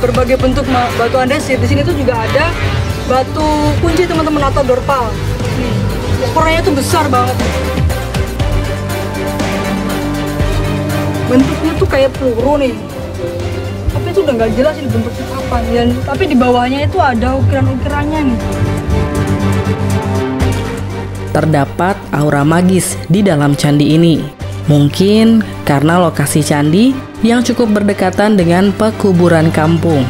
berbagai bentuk batu andesit. Di sini tuh juga ada batu kunci teman-teman atau dorpal. Nih, ukurannya tuh besar banget. Bentuknya tuh kayak peluru nih. Tapi itu udah nggak jelas ini bentuknya apa. Dan tapi di bawahnya itu ada ukiran-ukirannya nih. Terdapat aura magis di dalam candi ini. Mungkin karena lokasi candi yang cukup berdekatan dengan pekuburan kampung.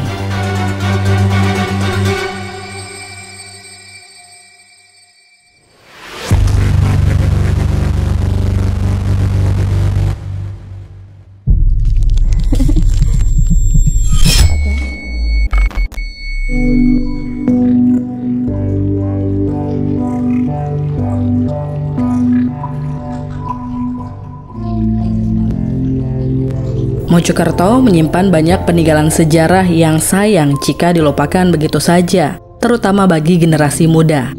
Mojokerto menyimpan banyak peninggalan sejarah yang sayang jika dilupakan begitu saja, terutama bagi generasi muda.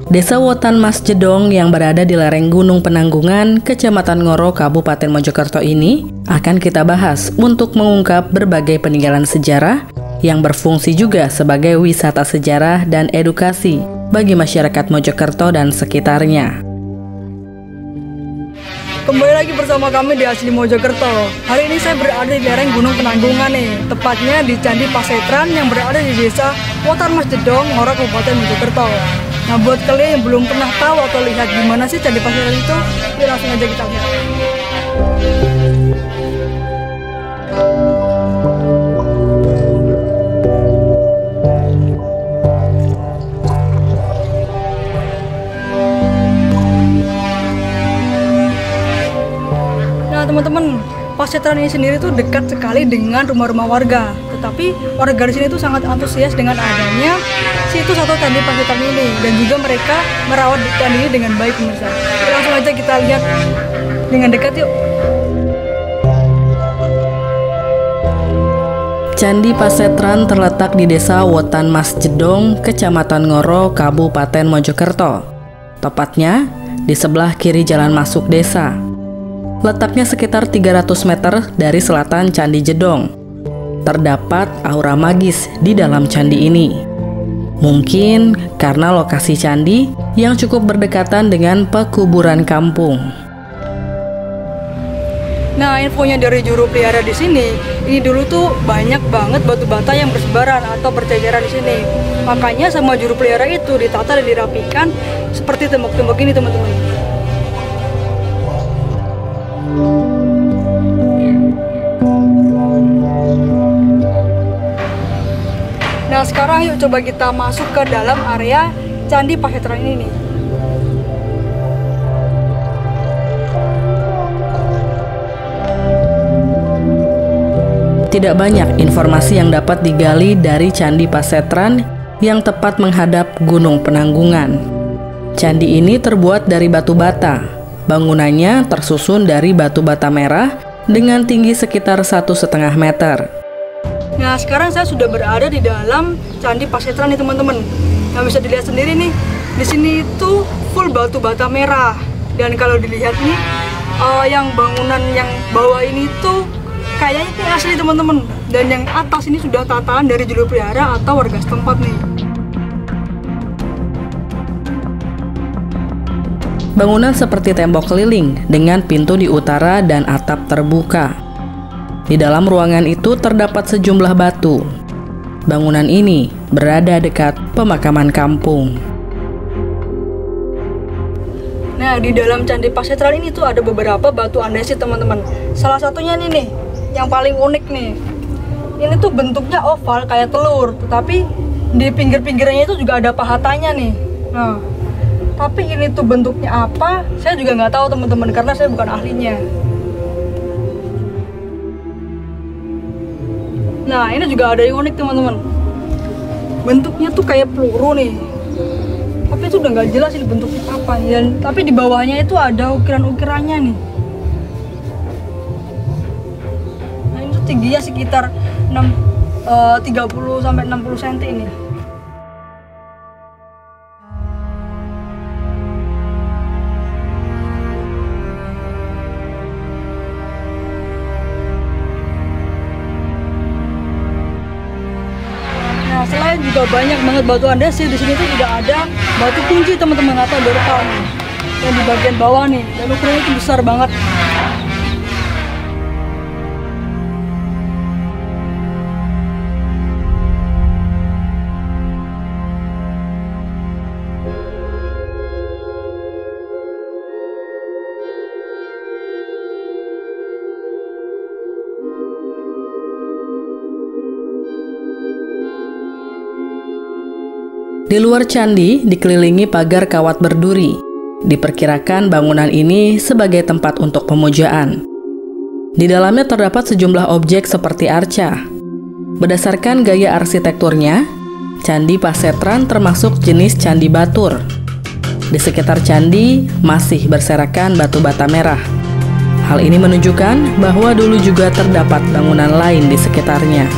Desa Wotan Mas Jedong yang berada di lereng Gunung Penanggungan, Kecamatan Ngoro, Kabupaten Mojokerto ini akan kita bahas untuk mengungkap berbagai peninggalan sejarah yang berfungsi juga sebagai wisata sejarah dan edukasi bagi masyarakat Mojokerto dan sekitarnya. Kembali lagi bersama kami di Asli Mojokerto. Hari ini saya berada di lereng Gunung Penanggungan nih, tepatnya di Candi Pasetran yang berada di desa Wotan Mas Jedong, Ngoro, Kabupaten Mojokerto. Nah, buat kalian yang belum pernah tahu atau lihat gimana sih Candi Pasetran itu, yuk langsung aja kita lihat. Teman-teman, Pasetran ini sendiri tuh dekat sekali dengan rumah-rumah warga. Tetapi warga di sini tuh sangat antusias dengan adanya situs atau Candi Pasetran ini, dan juga mereka merawat candi ini dengan baik, pemirsa. Langsung aja kita lihat dengan dekat yuk. Candi Pasetran terletak di Desa Wotan Mas Jedong, Kecamatan Ngoro, Kabupaten Mojokerto. Tepatnya di sebelah kiri jalan masuk desa. Letaknya sekitar 300 meter dari selatan Candi Jedong. Terdapat aura magis di dalam candi ini. Mungkin karena lokasi candi yang cukup berdekatan dengan pekuburan kampung. Nah, infonya dari juru pelihara di sini, ini dulu tuh banyak banget batu bata yang bersebaran atau berceceran di sini. Makanya sama juru pelihara itu ditata dan dirapikan seperti tembok-tembok ini, teman-teman. Nah, sekarang yuk coba kita masuk ke dalam area Candi Pasetran ini nih. Tidak banyak informasi yang dapat digali dari Candi Pasetran yang tepat menghadap Gunung Penanggungan. Candi ini terbuat dari batu bata. Bangunannya tersusun dari batu bata merah dengan tinggi sekitar 1,5 meter. Nah, sekarang saya sudah berada di dalam Candi Pasetran nih, teman-teman. Nah, bisa dilihat sendiri nih, di sini itu full batu bata merah. Dan kalau dilihat nih, yang bangunan yang bawah ini tuh kayaknya ini asli, teman-teman. Dan yang atas ini sudah tataan dari juru pelihara atau warga setempat nih. Bangunan seperti tembok keliling dengan pintu di utara dan atap terbuka. Di dalam ruangan itu terdapat sejumlah batu. Bangunan ini berada dekat pemakaman kampung. Nah, di dalam Candi Pasetran ini tuh ada beberapa batu andesit, teman-teman. Salah satunya ini nih, yang paling unik nih. Ini tuh bentuknya oval kayak telur, tetapi di pinggir-pinggirnya itu juga ada pahatanya nih. Nah, tapi ini tuh bentuknya apa? Saya juga nggak tahu, teman-teman, karena saya bukan ahlinya. Nah, ini juga ada yang unik, teman-teman. Bentuknya tuh kayak peluru nih. Tapi itu udah nggak jelas ini bentuknya apa. Dan tapi di bawahnya itu ada ukiran-ukirannya nih. Nah, ini tuh tingginya sekitar 30 sampai 60 cm ini. juga banyak banget batu andesit. Di sini tuh juga ada batu kunci teman-teman atau dorpal yang di bagian bawah nih, dan ukurannya itu besar banget. Di luar candi dikelilingi pagar kawat berduri. Diperkirakan bangunan ini sebagai tempat untuk pemujaan. Di dalamnya terdapat sejumlah objek seperti arca. Berdasarkan gaya arsitekturnya, Candi Pasetran termasuk jenis candi batur. Di sekitar candi masih berserakan batu bata merah. Hal ini menunjukkan bahwa dulu juga terdapat bangunan lain di sekitarnya.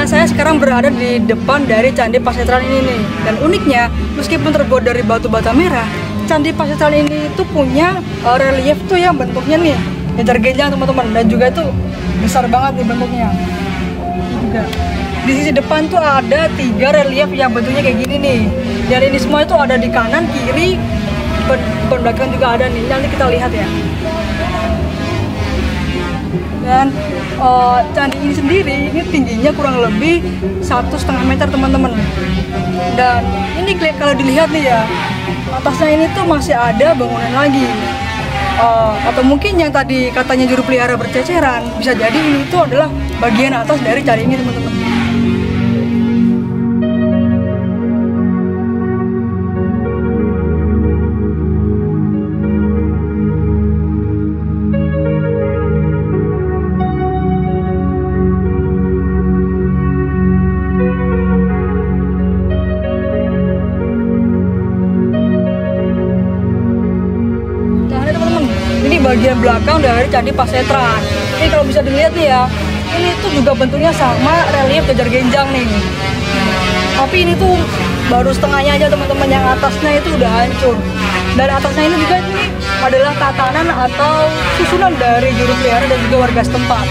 Saya sekarang berada di depan dari Candi Pasetran ini nih. Dan uniknya, meskipun terbuat dari batu bata merah, Candi Pasetran ini itu punya relief tuh yang bentuknya nih gejar-gejar teman-teman, dan juga itu besar banget nih bentuknya. Juga di sisi depan tuh ada 3 relief yang bentuknya kayak gini nih. Dan ini semua itu ada di kanan, kiri, belakang juga ada nih. Nanti kita lihat ya. Dan candi ini sendiri ini tingginya kurang lebih 1,5 meter teman-teman. Dan ini kalau dilihat nih ya, atasnya ini tuh masih ada bangunan lagi. Atau mungkin yang tadi katanya juru pelihara berceceran, bisa jadi ini tuh adalah bagian atas dari candi ini teman-teman. Bagian belakang dari Candi Pasetran. Ini kalau bisa dilihat nih ya, ini tuh juga bentuknya sama relief kejar genjang nih. Tapi ini tuh baru setengahnya aja teman-teman, yang atasnya itu udah hancur. Dan atasnya ini juga ini adalah tatanan atau susunan dari juru pelihara dan juga warga setempat.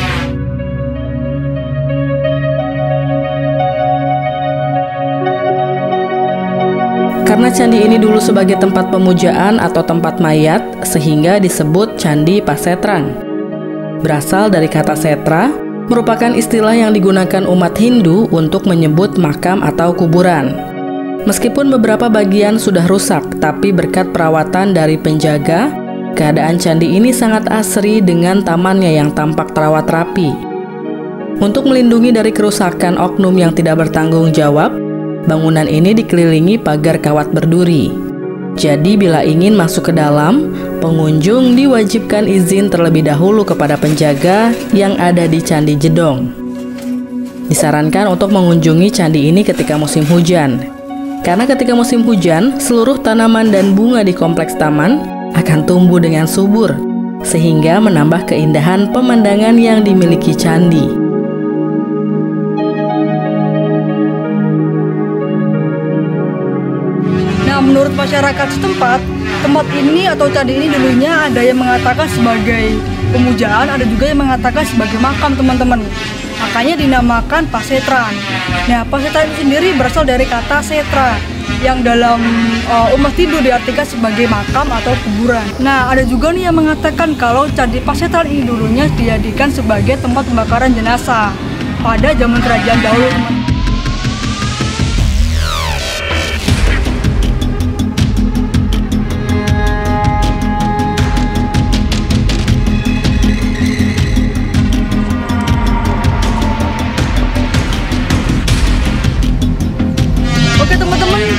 Karena candi ini dulu sebagai tempat pemujaan atau tempat mayat, sehingga disebut Candi Pasetran. Berasal dari kata setra, merupakan istilah yang digunakan umat Hindu untuk menyebut makam atau kuburan. Meskipun beberapa bagian sudah rusak, tapi berkat perawatan dari penjaga, keadaan candi ini sangat asri dengan tamannya yang tampak terawat rapi. Untuk melindungi dari kerusakan oknum yang tidak bertanggung jawab, bangunan ini dikelilingi pagar kawat berduri. Jadi bila ingin masuk ke dalam, pengunjung diwajibkan izin terlebih dahulu kepada penjaga yang ada di Candi Jedong. Disarankan untuk mengunjungi candi ini ketika musim hujan. Karena ketika musim hujan, seluruh tanaman dan bunga di kompleks taman akan tumbuh dengan subur, sehingga menambah keindahan pemandangan yang dimiliki candi. Menurut masyarakat setempat, tempat ini atau candi ini dulunya ada yang mengatakan sebagai pemujaan, ada juga yang mengatakan sebagai makam teman-teman. Makanya dinamakan Pasetran. Nah, Pasetran itu sendiri berasal dari kata setra, yang dalam umat Hindu diartikan sebagai makam atau kuburan. Nah, ada juga nih yang mengatakan kalau Candi Pasetran ini dulunya dijadikan sebagai tempat pembakaran jenazah pada zaman kerajaan dahulu, teman.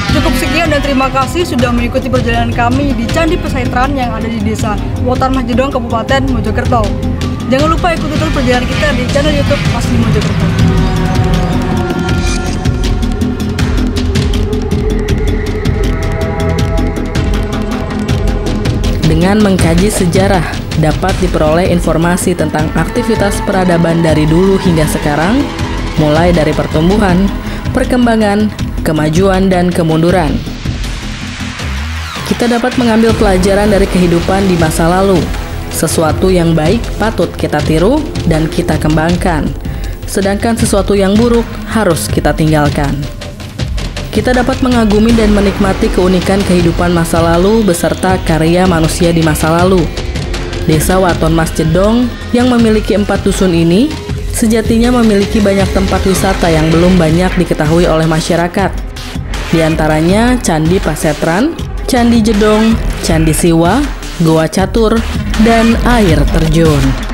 Cukup sekian dan terima kasih sudah mengikuti perjalanan kami di Candi Pasetran yang ada di Desa Wotan Mas Jedong, Kabupaten Mojokerto. Jangan lupa ikuti terus perjalanan kita di channel YouTube Asli Mojokerto. Dengan mengkaji sejarah, dapat diperoleh informasi tentang aktivitas peradaban dari dulu hingga sekarang, mulai dari pertumbuhan, perkembangan, kemajuan, dan kemunduran. Kita dapat mengambil pelajaran dari kehidupan di masa lalu. Sesuatu yang baik patut kita tiru dan kita kembangkan, sedangkan sesuatu yang buruk harus kita tinggalkan. Kita dapat mengagumi dan menikmati keunikan kehidupan masa lalu beserta karya manusia di masa lalu. Desa Waton Mas Jedong yang memiliki 4 dusun ini sejatinya memiliki banyak tempat wisata yang belum banyak diketahui oleh masyarakat. Di antaranya Candi Pasetran, Candi Jedong, Candi Siwa, Goa Catur, dan air terjun.